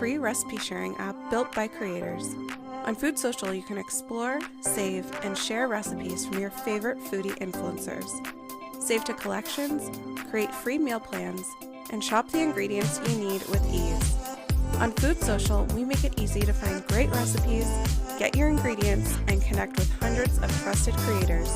free recipe sharing app built by creators. On Food Social, you can explore, save, and share recipes from your favorite foodie influencers. Save to collections, create free meal plans, and shop the ingredients you need with ease. On Food Social, we make it easy to find great recipes, get your ingredients, and connect with hundreds of trusted creators.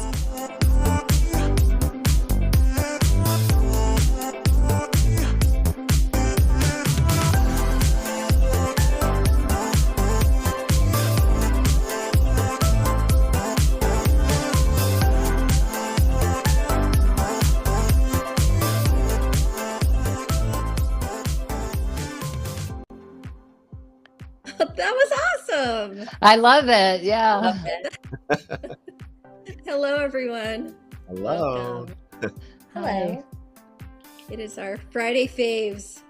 That was awesome. I love it. Yeah. Love it. Hello, everyone. Hello. Welcome. Hello. It is our Friday faves.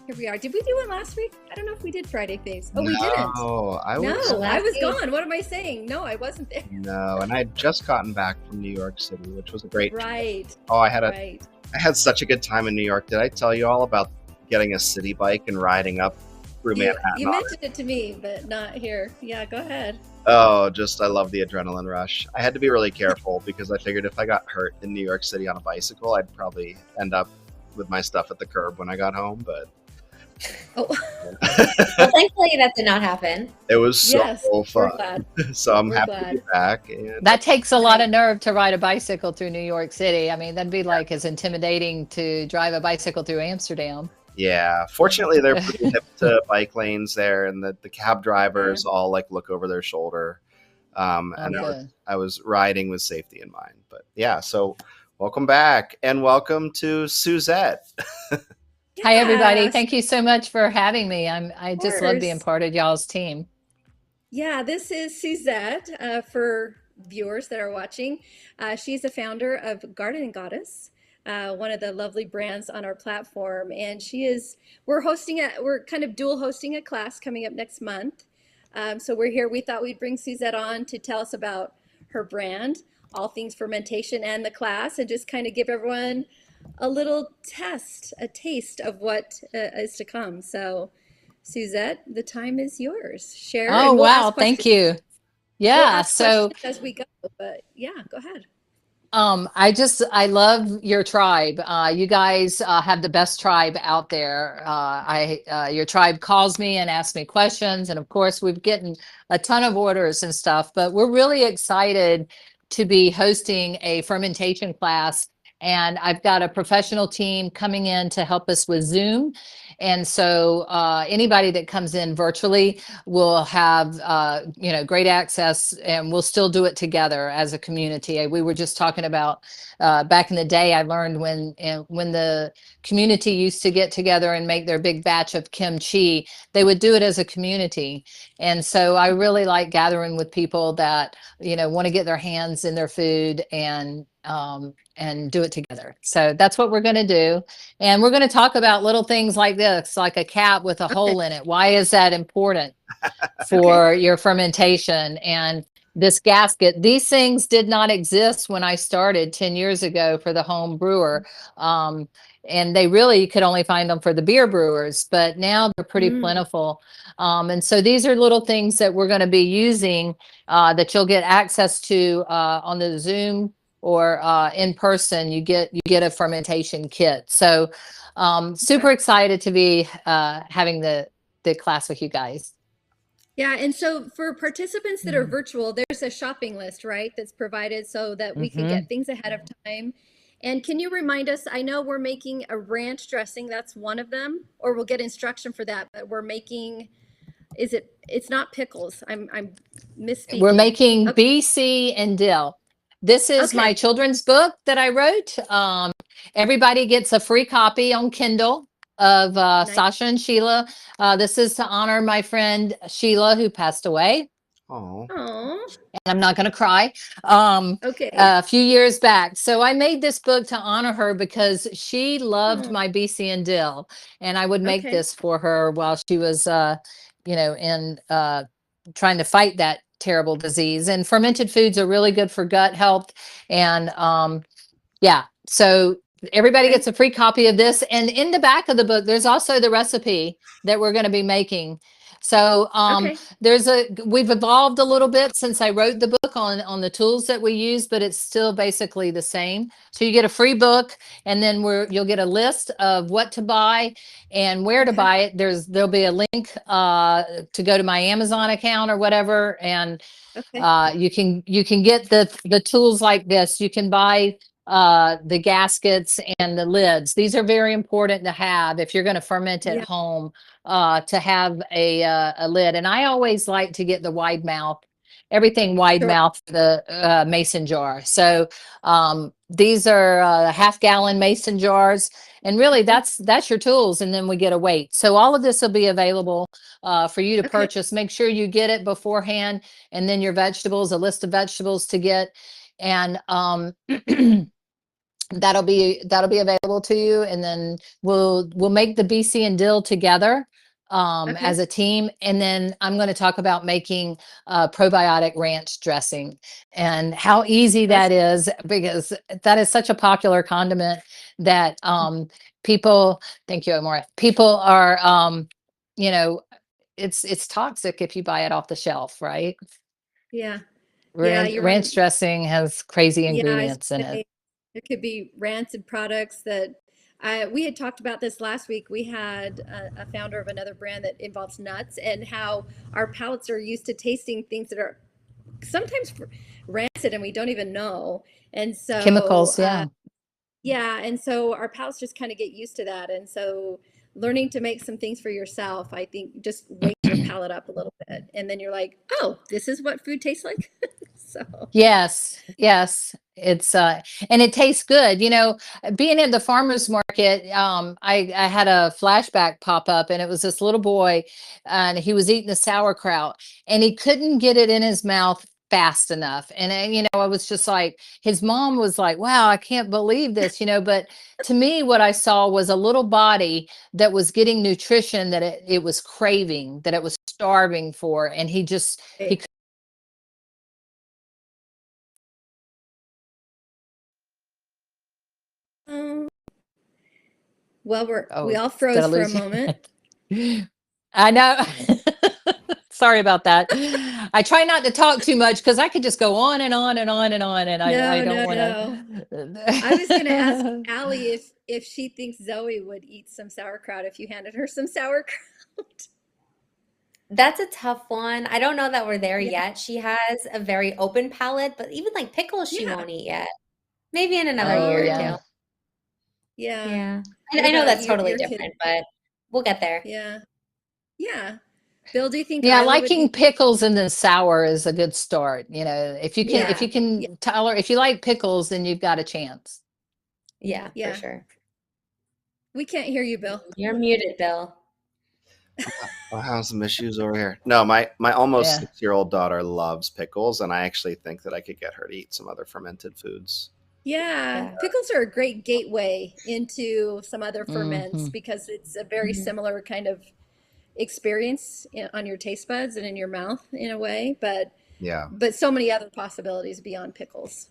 Here we are. Did we do one last week? I don't know if we did Friday faves. Oh, we didn't. I I was gone. What am I saying? No, I wasn't there. No, and I had just gotten back from New York City, which was a great trip. Right. Oh, I had such a good time in New York. Did I tell you all about getting a city bike and riding up through Manhattan? You mentioned it to me, but not here. Yeah, go ahead. Oh, I love the adrenaline rush. I had to be really careful because I figured if I got hurt in New York City on a bicycle, I'd probably end up with my stuff at the curb when I got home. But well, thankfully that did not happen. it was so We're fun. glad. So I'm We're happy glad. to be back. And That takes a lot of nerve to ride a bicycle through New York City. I mean, that'd be like as intimidating to drive a bicycle through Amsterdam. yeah, fortunately they're pretty hip to bike lanes there, and the cab drivers all like look over their shoulder. And good. I was riding with safety in mind. But yeah, so welcome back and welcome to Suzette. Hi, everybody. Yes. Thank you so much for having me. I just love being course. part of y'all's team. Yeah, this is Suzette for viewers that are watching. She's the founder of Garden and Goddess, one of the lovely brands on our platform. And we're kind of dual hosting a class coming up next month. So we're here. We thought we'd bring Suzette on to tell us about her brand, all things fermentation, and the class, and just kind of give everyone a little a taste of what is to come. So Suzette, the time is yours. Share. Oh, and we'll wow. ask Thank questions. you. We'll Yeah. ask So questions as we go, but yeah, go ahead. I love your tribe. You guys have the best tribe out there. Your tribe calls me and asks me questions, and of course, we've gotten a ton of orders and stuff. But we're really excited to be hosting a fermentation class, and I've got a professional team coming in to help us with Zoom. And so anybody that comes in virtually will have great access, and we'll still do it together as a community. We were just talking about back in the day, I learned when the community used to get together and make their big batch of kimchi, they would do it as a community. And so I really like gathering with people that want to get their hands in their food and do it together. So that's what we're going to do. And we're going to talk about little things like this, like a cap with a hole in it. Why is that important for your fermentation? And this gasket, these things did not exist when I started 10 years ago for the home brewer. And they really could only find them for the beer brewers, but now they're pretty plentiful. And so these are little things that we're going to be using that you'll get access to on the Zoom or in person. You get a fermentation kit. So super excited to be having the class with you guys. Yeah, and so for participants that are virtual, there's a shopping list, right, that's provided so that we can get things ahead of time. And can you remind us, I know we're making a ranch dressing, that's one of them, or we'll get instruction for that, but we're making, it's not pickles, I'm misspeaking. We're making BC and dill. This is my Okay. children's book that I wrote. Everybody gets a free copy on Kindle of Nice. Sasha and Sheila. This is to honor my friend Sheila, who passed away. Oh, Oh, And I'm not going to cry. okay. A few years back. So I made this book to honor her because she loved my BC and dill. And I would make Okay. this for her while she was, in trying to fight that terrible disease. And fermented foods are really good for gut health. And so everybody Okay. gets a free copy of this. And in the back of the book, there's also the recipe that we're going to be making. So Okay. we've evolved a little bit since I wrote the book on the tools that we use, but it's still basically the same. So you get a free book, and then you'll get a list of what to buy and where to Okay. buy it. There'll be a link to go to my Amazon account or whatever, and Okay. you can get the tools like this. You can buy the gaskets and the lids. These are very important to have if you're going to ferment at Yeah. home, to have a lid. And I always like to get the wide mouth, everything wide Sure. mouth for the mason jar. So these are half-gallon mason jars. And really, Okay. that's your tools. And then we get a weight. So all of this will be available for you to Okay. purchase. Make sure you get it beforehand, and then your vegetables, a list of vegetables to get. And that'll be available to you. And then we'll make the BC and dill together Okay. as a team. And then I'm going to talk about making probiotic ranch dressing and how easy That's that is, because that is such a popular condiment that people, thank you, Amora, people are, you know, it's toxic if you buy it off the shelf, right? yeah. Yeah, Ranch, you're right. ranch dressing has crazy Yeah, I was ingredients in gonna it. say it could be rancid products that we had talked about this last week. We had a founder of another brand that involves nuts and how our palates are used to tasting things that are sometimes rancid and we don't even know. And so, Chemicals, yeah. yeah, and so our palates just kind of get used to that. And so learning to make some things for yourself, I think just wakes your palate up a little bit. And then you're like, oh, this is what food tastes like. So, Yes, yes. It's and it tastes good. Being at the farmers market, I had a flashback pop up, and it was this little boy, and he was eating the sauerkraut, and he couldn't get it in his mouth fast enough. And I was just like, his mom was like, "Wow, I can't believe this," but to me what I saw was a little body that was getting nutrition that it was craving, that it was starving for, and he um, well, we Oh, all did I froze for a lose moment. you? I know. Sorry about that. I try not to talk too much because I could just go on and on and on and on, and I No, don't no, want no. I was gonna ask to. Allie if she thinks Zoe would eat some sauerkraut if you handed her some sauerkraut. That's a tough one. I don't know that we're there Yeah, yet. She has a very open palate, but even like pickles, she yeah. won't eat yet. Maybe in another Oh, year or Oh, two. yeah. yeah. Yeah. What I know about that's your totally your kid? different, but we'll get there. Yeah, yeah. Bill, do you think Yeah, Isla would liking eat? pickles and then sour is a good start. If Yeah, you yeah, can tolerate, if you like pickles, then you've got a chance. Yeah, for yeah. sure. We can't hear you, Bill. You're muted, Bill. I have some issues over here. No, my almost Yeah. 6-year-old daughter loves pickles, and I actually think that I could get her to eat some other fermented foods. Yeah, Yeah. pickles are a great gateway into some other ferments Hmm. because it's a very Mhm. similar kind of experience on your taste buds and in your mouth in a way, Yeah, but so many other possibilities beyond pickles.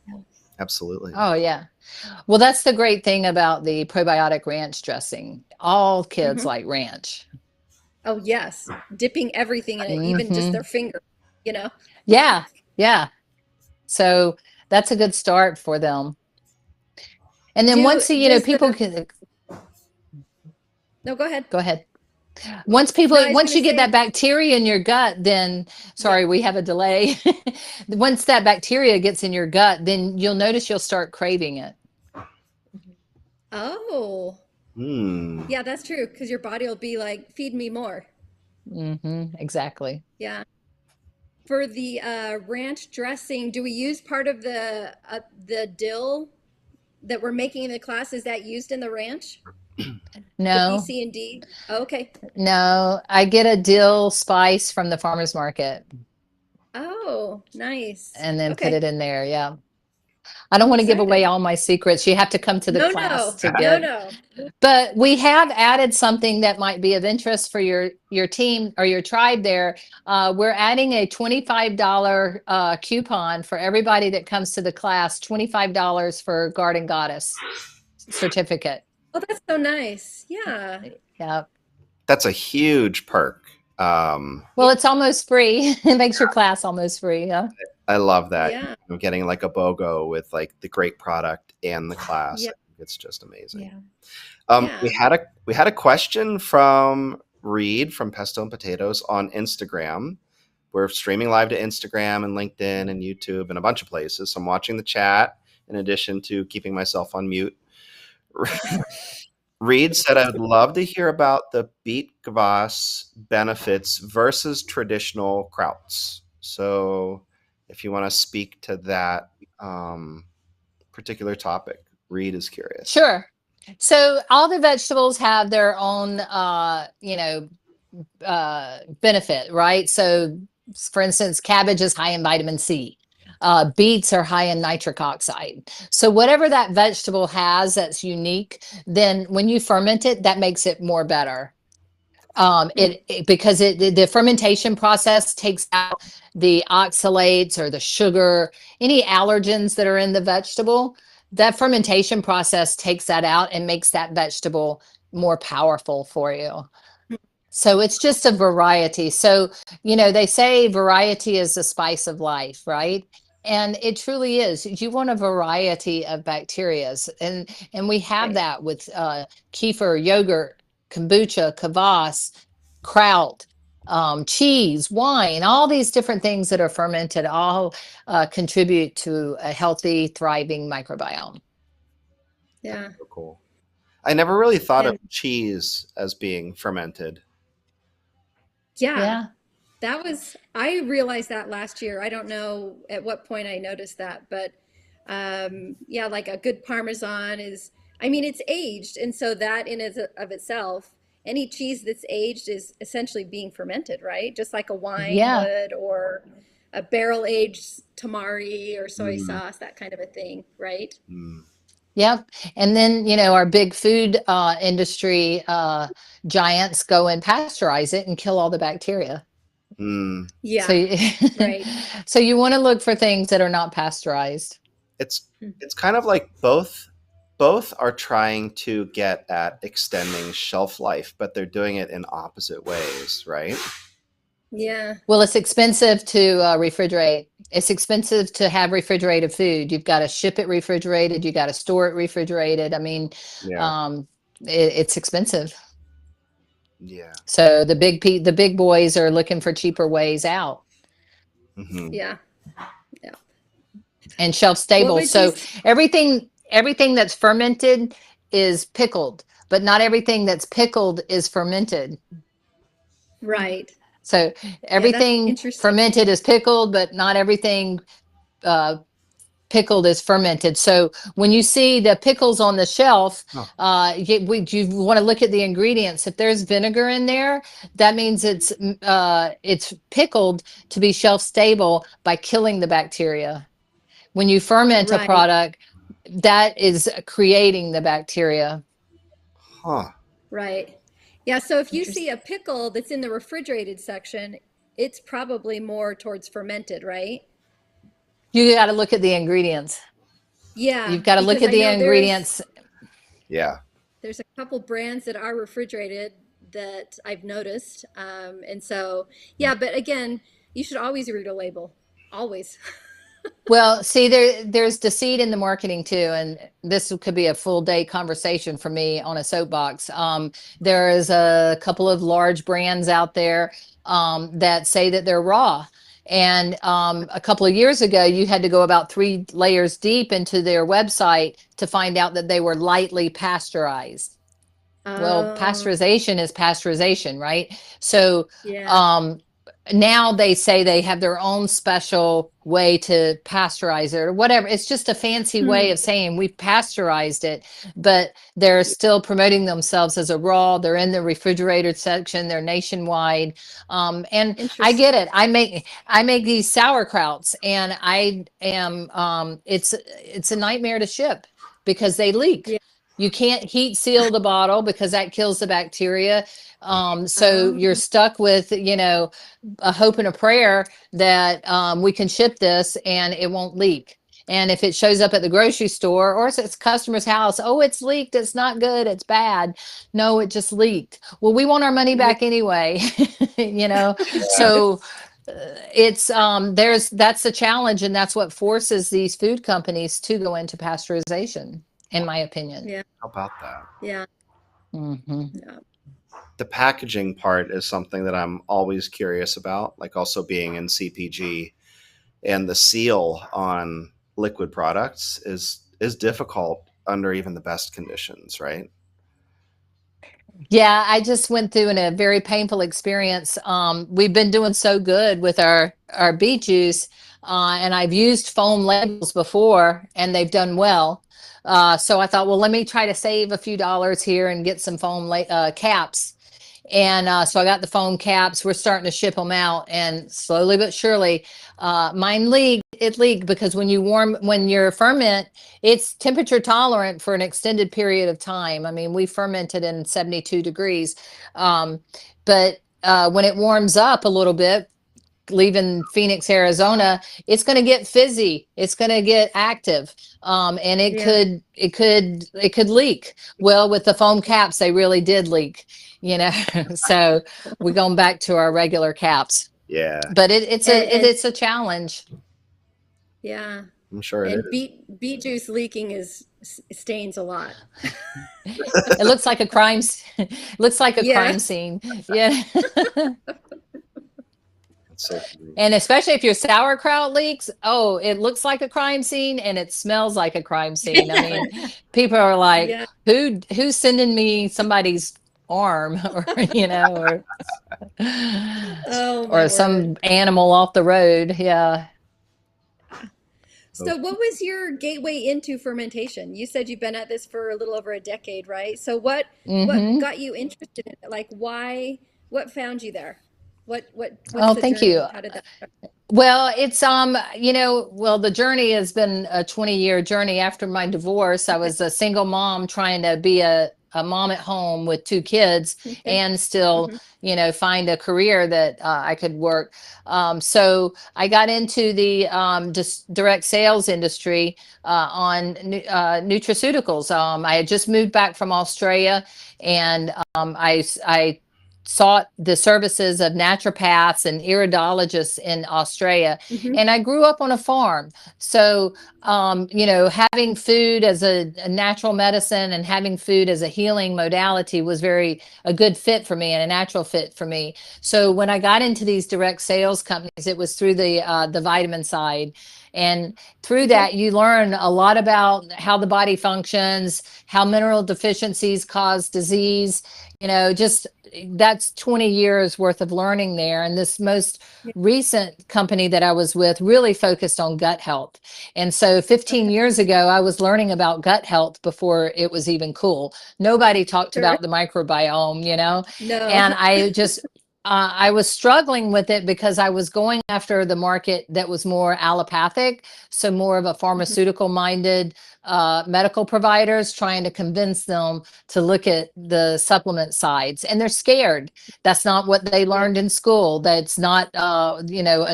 absolutely. Oh, yeah. Well, that's the great thing about the probiotic ranch dressing. All kids Hmm. like ranch. Oh, yes, dipping everything in it, even just Hmm. their finger, you know? Yeah, yeah. So that's a good start for them. And then Do once does people the can no, go ahead. go ahead. No, I was Once gonna you get that say, bacteria in your gut, then yeah. sorry, we have a delay. Once that bacteria gets in your gut, then you'll notice you'll start craving it. Mhm. Oh, Hmm. yeah, that's true because your body will be like, feed me more. Exactly. Yeah. For the ranch dressing, do we use part of the dill that we're making in the class? Is that used in the ranch? The B, No, C, and D? Okay. no, I get a dill spice from the farmer's market Oh, nice. and then put Okay. it in there. Yeah. I don't I'm want to give away excited. all my secrets. You have to come to the No, class no, to no, get. no. But we have added something that might be of interest for your team or your tribe there. We're adding a $25 coupon for everybody that comes to the class, $25 for Garden Goddess. certificate. Oh, that's so nice. Yeah. Yeah. That's a huge perk. Well, it's almost free. It makes your class almost free. Yeah. I love that. Yeah. I'm getting like a BOGO with like the great product and the class. Yeah. I think it's just amazing. Yeah. Yeah. We had a question from Reed from Pesto and Potatoes on Instagram. We're streaming live to Instagram and LinkedIn and YouTube and a bunch of places. So I'm watching the chat in addition to keeping myself on mute. Reed said, I would love to hear about the beet kvass benefits versus traditional krauts. So if you want to speak to that particular topic, Reed is curious. Sure. So all the vegetables have their own, benefit, right? So, for instance, cabbage is high in vitamin C. Beets are high in nitric oxide. So whatever that vegetable has that's unique, then when you ferment it, that makes it more better. Because the fermentation process takes out the oxalates or the sugar, any allergens that are in the vegetable. That fermentation process takes that out and makes that vegetable more powerful for you. So it's just a variety. So, they say variety is the spice of life, right? And it truly is. You want a variety of bacterias. And we have Right. that with kefir, yogurt, kombucha, kvass, kraut, cheese, wine, all these different things that are fermented all contribute to a healthy, thriving microbiome. Yeah. So cool. I never really thought of And cheese as being fermented. yeah, Yeah. I realized that last year. I don't know at what point I noticed that, but yeah, like a good Parmesan is, I mean, it's aged. And so that of itself, any cheese that's aged is essentially being fermented, right? Just like a wine Yeah. would, or a barrel aged tamari or soy Mm, sauce, that kind of a thing, right? mm, Yep. And then, our big food industry giants go and pasteurize it and kill all the bacteria. mm. So, Yeah, right. so you want to look for things that are not pasteurized. It's kind of like both are trying to get at extending shelf life, but they're doing it in opposite ways, right? Yeah. Well, it's expensive to refrigerate. It's expensive to have refrigerated food. You've got to ship it refrigerated. You got to store it refrigerated. I mean, Yeah. it's expensive. Yeah. So the big boys are looking for cheaper ways out Hmm. Yeah. Yeah. and shelf What stable. would you So everything that's fermented is pickled, but not everything that's pickled is fermented. Right. So Yeah, that's everything interesting. fermented is pickled, but not everything uh, pickled is fermented. So when you see the pickles on the shelf, Oh. you want to look at the ingredients. If there's vinegar in there, that means it's pickled to be shelf stable by killing the bacteria. When you ferment a Right. product, that is creating the bacteria. Huh. Right. Yeah, so if you see Interesting. a pickle that's in the refrigerated section, it's probably more towards fermented, right? You got to look at the ingredients. Yeah, You've got to look because at I the know ingredients. Yeah. there's a couple brands that are refrigerated that I've noticed. And so, yeah, but again, you should always read a label. Always. Well, see, there's deceit in the marketing too, and this could be a full day conversation for me on a soapbox. There is a couple of large brands out there that say that they're raw. And a couple of years ago, you had to go about 3 layers deep into their website to find out that they were lightly pasteurized. Well, Oh, pasteurization is pasteurization, right? So yeah. um, now they say they have their own special way to pasteurize it or whatever. It's just a fancy way Hmm. of saying we've pasteurized it, but they're still promoting themselves as a raw. They're in the refrigerated section. They're nationwide, and I Interesting. get it. I make these sauerkrauts, and I am. It's a nightmare to ship because they leak. Yeah. You can't heat seal the bottle because that kills the bacteria. So you're Um, stuck with, a hope and a prayer that we can ship this and it won't leak. And if it shows up at the grocery store or it's customer's house, oh, it's leaked, it's not good, it's bad. No, it just leaked. Well, we want our money Yeah. back anyway, you know. Yeah. So it's that's the challenge, and that's what forces these food companies to go into pasteurization, in my opinion. Yeah. How about that? Yeah. Hmm. Yeah. The packaging part is something that I'm always curious about, like also being in CPG, and the seal on liquid products is difficult under even the best conditions, right? Yeah, I just went through a very painful experience. We've been doing so good with our beet juice, and I've used foam labels before, and they've done well. So I thought, well, let me try to save a few dollars here and get some caps. And so I got the foam caps. We're starting to ship them out, and slowly but surely, mine leaked. It leaked because when you're ferment, it's temperature tolerant for an extended period of time. I mean, we fermented in 72 degrees, but when it warms up a little bit, leaving Phoenix, Arizona, it's going to get fizzy. It's going to get active, and Yeah. it could leak. Well, with the foam caps, they really did leak. You know, so we're going back to our regular caps. Yeah, But And it's a challenge. yeah. I'm sure it And is. beet juice leaking stains a lot. It looks like a looks like a crime Yes. scene. Yeah. It's so true. And especially if your sauerkraut leaks, oh, it looks like a crime scene and it smells like a crime scene. I mean, people are like, Yeah. who's sending me somebody's arm or Oh my or word. some animal off the road. Yeah. So what was your gateway into fermentation? You said you've been at this for a little over a decade, right? So what Hmm. got you interested in it? Like why, what found you there? What's Oh, the thank you. journey? How did that start? Well, it's well, the journey has been a 20-year journey after my divorce. I Okay. was a single mom trying to be a mom at home with two kids Okay. and still, Hmm. find a career that I could work. So I got into the direct sales industry on nutraceuticals. I had just moved back from Australia, and I sought the services of naturopaths and iridologists in Australia. Hmm. And I grew up on a farm. So, having food as a natural medicine and having food as a healing modality was a good fit for me and a natural fit for me. So when I got into these direct sales companies, it was through the vitamin side. And through Okay. that, you learn a lot about how the body functions, how mineral deficiencies cause disease, just that's 20 years worth of learning there. And this most Yeah. recent company that I was with really focused on gut health. And so 15 Okay. years ago, I was learning about gut health before it was even cool. Nobody talked Sure. about the microbiome, No. and I was struggling with it because I was going after the market that was more allopathic, so more of a Mhm. pharmaceutical minded medical providers, trying to convince them to look at the supplement sides, and they're scared. That's not what they Yeah. learned in school. That's not a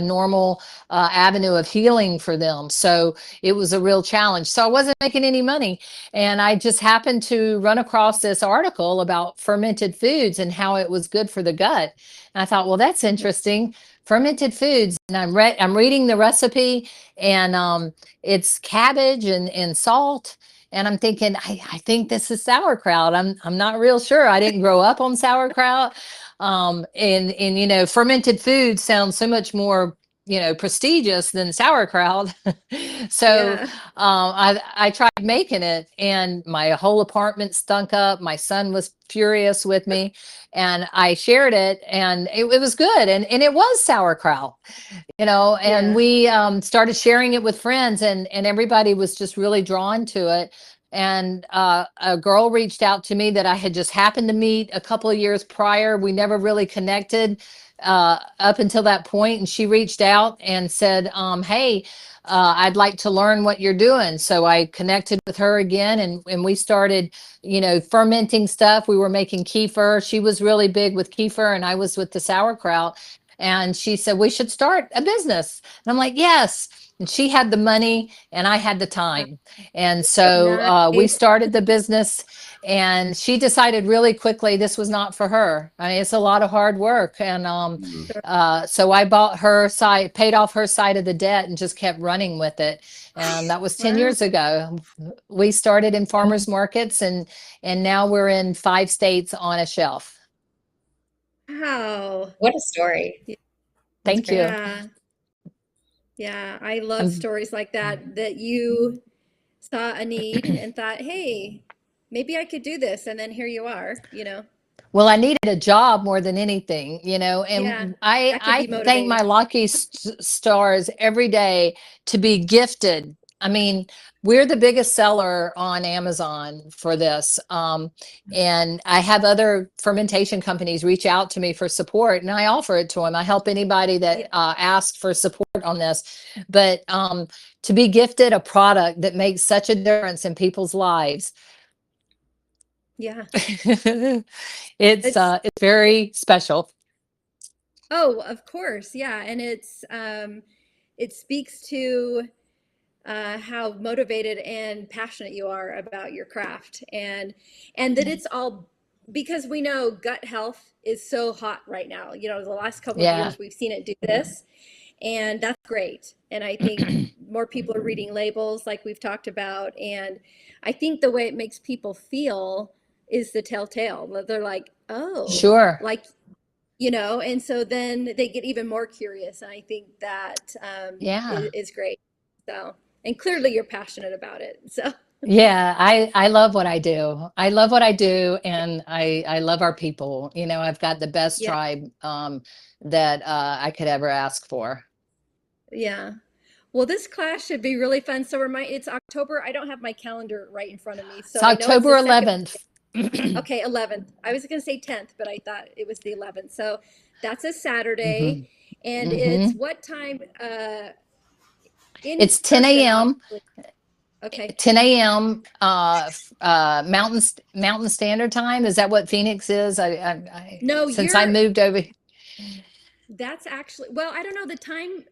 normal avenue of healing for them. So it was a real challenge. So I wasn't making any money, and I just happened to run across this article about fermented foods and how it was good for the gut. And I thought, well, that's interesting. Fermented foods, and I'm reading the recipe, and it's cabbage and salt. And I'm thinking, I think this is sauerkraut. I'm not real sure. I didn't grow up on sauerkraut. And fermented food sounds so much more prestigious than sauerkraut. So Yeah. I tried making it, and my whole apartment stunk up. My son was furious with me, and I shared it, and it was good, and it was sauerkraut, and Yeah. we started sharing it with friends, and everybody was just really drawn to it. And a girl reached out to me that I had just happened to meet a couple of years prior. We never really connected up until that point, and she reached out and said, hey, I'd like to learn what you're doing. So I connected with her again, and we started, fermenting stuff. We were making kefir. She was really big with kefir, and I was with the sauerkraut. And she said, we should start a business. And I'm like, yes. and she had the money and I had the time. And so we Nice. started the business, and she decided really quickly this was not for her. I mean, it's a lot of hard work. And Mm. so I bought her side, paid off her side of the debt, and just kept running with it. And that was 10 Wow. years ago. We started in farmers markets, and now we're in 5 states on a shelf. Wow. What a story. That's Thank great. you. Yeah. Yeah. I love Um, stories like that you saw a need and thought, hey, maybe I could do this. And then here you are, Well, I needed a job more than anything, Yeah. and I That could I be thank motivating. my lucky stars every day to be gifted. I mean, we're the biggest seller on Amazon for this. And I have other fermentation companies reach out to me for support, and I offer it to them. I help anybody Yeah. that asks for support on this. But to be gifted a product that makes such a difference in people's lives, Yeah. it's It's, very special. oh, of course. Yeah. And it speaks to how motivated and passionate you are about your craft, and that it's all because we know gut health is so hot right now. The last couple of Yeah. years we've seen it do this, and that's great. And I think more people are reading labels like we've talked about, and I think the way it makes people feel is the telltale. They're like, oh, Sure. like, and so then they get even more curious, and I think that Yeah. is great. So, and clearly you're passionate about it. So, Yeah, I love what I do. I love what I do, and I love our people. I've got the best yeah, tribe that I could ever ask for. yeah. Well, this class should be really fun. So it's October. I don't have my calendar right in front of me, It's so I know it's the October second. 11th. Okay, 11th. I was going to say 10th, but I thought it was the 11th. So that's a Saturday, hmm and hmm it's what time in It's 10 person, a.m. obviously. Okay. 10 a.m. Mountain Standard Time. Is that what Phoenix is? No, Since I moved over. that's actually, well, I don't know the time.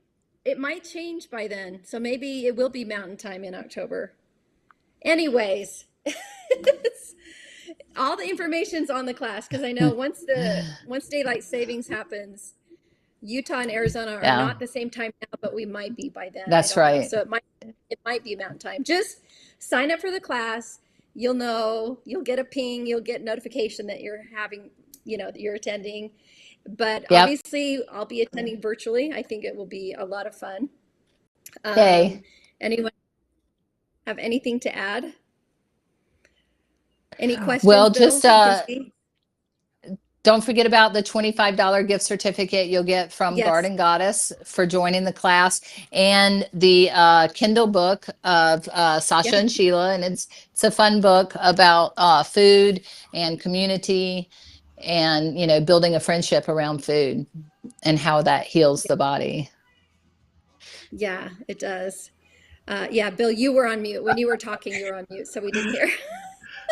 It might change by then. So maybe it will be mountain time in October. Anyways, all the information's on the class because I know once daylight savings happens, Utah and Arizona are Yeah, not the same time now, but we might be by then. I that's don't know. right. So it might be mountain time. Just sign up for the class. You'll know, you'll get a ping, you'll get notification that you're having, that you're attending. But Yep. obviously I'll be attending virtually. I think it will be a lot of fun. Yay. Anyone have anything to add? Any questions, Well, Bill? just You can see. don't forget about the $25 gift certificate you'll get from Yes. Garden Goddess for joining the class, and the Kindle book of Sasha Yeah. and Sheila. And it's a fun book about food and community, and building a friendship around food and how that heals the body. Yeah, it does. Yeah, Bill, you were on mute. When you were talking, you were on mute, so we didn't hear.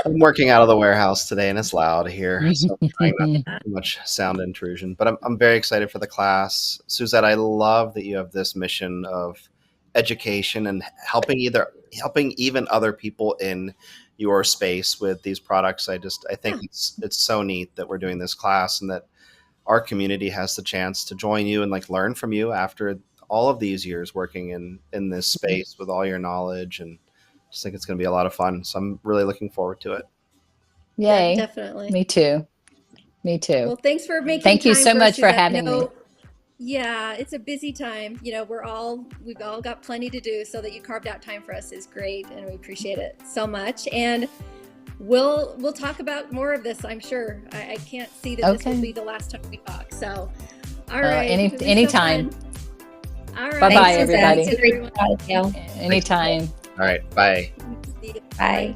I'm working out of the warehouse today, and it's loud here, so I'm trying not to have too much sound intrusion. But I'm very excited for the class. Suzette, I love that you have this mission of education and helping even other people in your space with these products. I think Yeah. it's so neat that we're doing this class and that our community has the chance to join you and learn from you after all of these years working in this space with all your knowledge, and just think it's going to be a lot of fun. So I'm really looking forward to it. Yeah, Yay. definitely. Me too. Me too. Well, thanks for making Thank you time so for us, much for Suzette. I having me. know, yeah, it's a busy time. We've all got plenty to do, so that you carved out time for us is great, and we appreciate it so much. And we'll talk about more of this, I'm sure. I can't see that this will Okay. be the last time we talk. So, all right. It'll be so Anytime. fun. All right. Bye-bye, Thanks, Suzette. everybody. It's a great job, Gail. Anytime. All right. Bye. See you. Bye.